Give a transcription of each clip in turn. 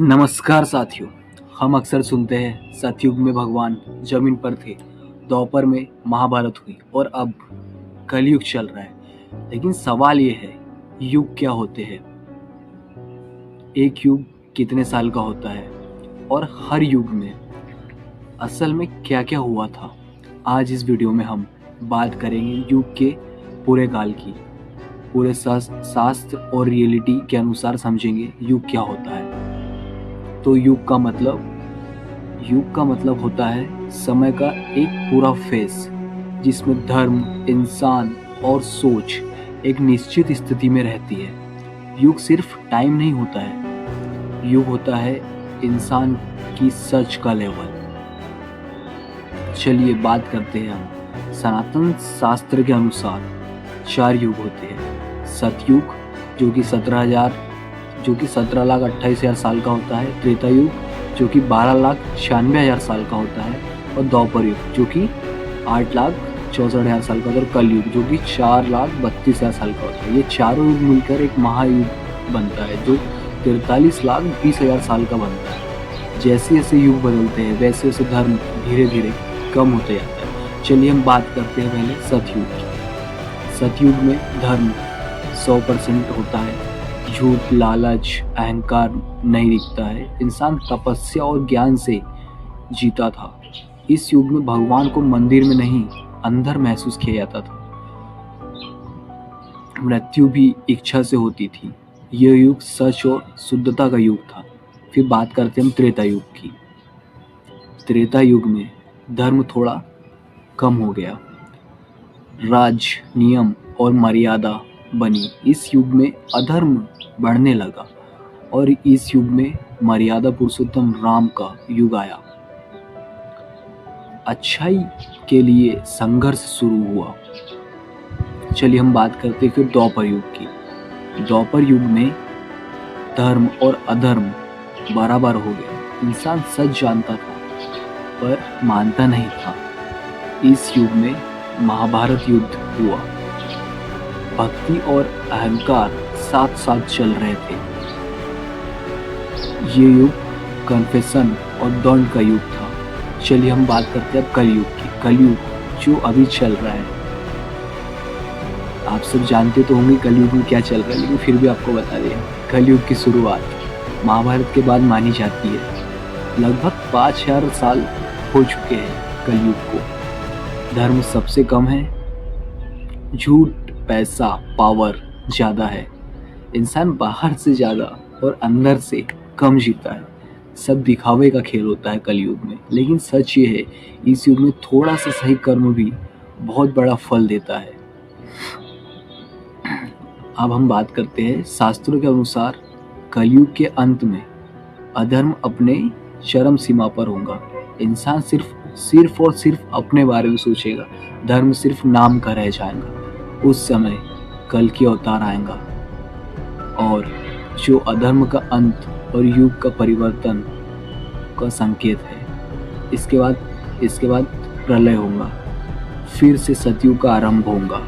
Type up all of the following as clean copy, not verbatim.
नमस्कार साथियों। हम अक्सर सुनते हैं सतयुग में भगवान जमीन पर थे, द्वापर में महाभारत हुई और अब कलयुग चल रहा है। लेकिन सवाल ये है, युग क्या होते हैं? एक युग कितने साल का होता है और हर युग में असल में क्या क्या हुआ था? आज इस वीडियो में हम बात करेंगे युग के पूरे काल की। पूरे शास्त्र और रियलिटी के अनुसार समझेंगे युग क्या होता है। तो युग का मतलब होता है समय का एक पूरा फेज, जिसमें धर्म, इंसान और सोच एक निश्चित स्थिति में रहती है। युग सिर्फ टाइम नहीं होता है, युग होता है इंसान की सच का लेवल। चलिए बात करते हैं हम। सनातन शास्त्र के अनुसार 4 युग होते हैं। सतयुग जो कि 17,28,000 साल का होता है। त्रेता युग जो कि 12,96,000 साल का होता है। और द्वापर युग जो कि 8,64,000 साल का होता है। और कलयुग जो कि 4,32,000 साल का होता है। ये चारों युग मिलकर एक महायुग बनता है जो 43,20,000 साल का बनता है। जैसे जैसे युग बदलते हैं वैसे वैसे धर्म धीरे धीरे कम होते जाता है। चलिए हम बात करते हैं पहले सतयुग की। सतयुग में धर्म 100% होता है। झूठ, लालच, अहंकार नहीं दिखता है। इंसान तपस्या और ज्ञान से जीता था। इस युग में भगवान को मंदिर में नहीं, अंदर महसूस किया जाता था। मृत्यु भी इच्छा से होती थी। यह युग सच और शुद्धता का युग था। फिर बात करते हैं हम त्रेता युग की। त्रेता युग में धर्म थोड़ा कम हो गया। राज, नियम और मर्यादा बनी। इस युग में अधर्म बढ़ने लगा और इस युग में मर्यादा पुरुषोत्तम राम का युग आया। अच्छाई के लिए संघर्ष शुरू हुआ। चलिए हम बात करते हैं फिर द्वापर युग की। द्वापर युग में धर्म और अधर्म बराबर हो गए। इंसान सच जानता था पर मानता नहीं था। इस युग में महाभारत युद्ध हुआ। भक्ति और अहंकार साथ साथ चल रहे थे। ये युग कन्फेशन और दंड का युग था। चलिए हम बात करते हैं अब कलयुग की। कलयुग जो अभी चल रहा है, आप सब जानते तो होंगे कलयुग में क्या चल रहा है, लेकिन फिर भी आपको बता दें। कलयुग की शुरुआत महाभारत के बाद मानी जाती है। लगभग 5,000 साल हो चुके हैं कलयुग को। धर्म सबसे कम है। झूठ, पैसा, पावर ज़्यादा है। इंसान बाहर से ज़्यादा और अंदर से कम जीता है। सब दिखावे का खेल होता है कलयुग में। लेकिन सच ये है, इस युग में थोड़ा सा सही कर्म भी बहुत बड़ा फल देता है। अब हम बात करते हैं शास्त्रों के अनुसार कलयुग के अंत में अधर्म अपने चरम सीमा पर होगा। इंसान सिर्फ और सिर्फ अपने बारे में सोचेगा। धर्म सिर्फ नाम का रह जाएगा। उस समय कल की अवतार आएगा और जो अधर्म का अंत और युग का परिवर्तन का संकेत है। इसके बाद प्रलय होगा। फिर से सतयुग का आरंभ होगा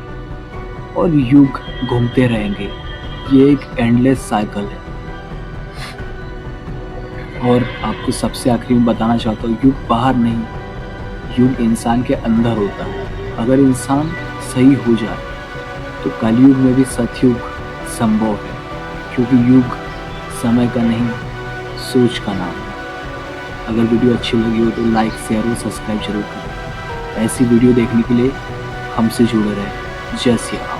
और युग घूमते रहेंगे। ये एक एंडलेस साइकिल है। और आपको सबसे आखिरी में बताना चाहता हूँ, युग बाहर नहीं, युग इंसान के अंदर होता है। अगर इंसान सही हो जाए तो कलयुग में भी सतयुग संभव है, क्योंकि युग समय का नहीं, सोच का नाम है। अगर वीडियो अच्छी लगी हो तो लाइक, शेयर और सब्सक्राइब जरूर करें। ऐसी वीडियो देखने के लिए हमसे जुड़े रहें। जय श्री राम।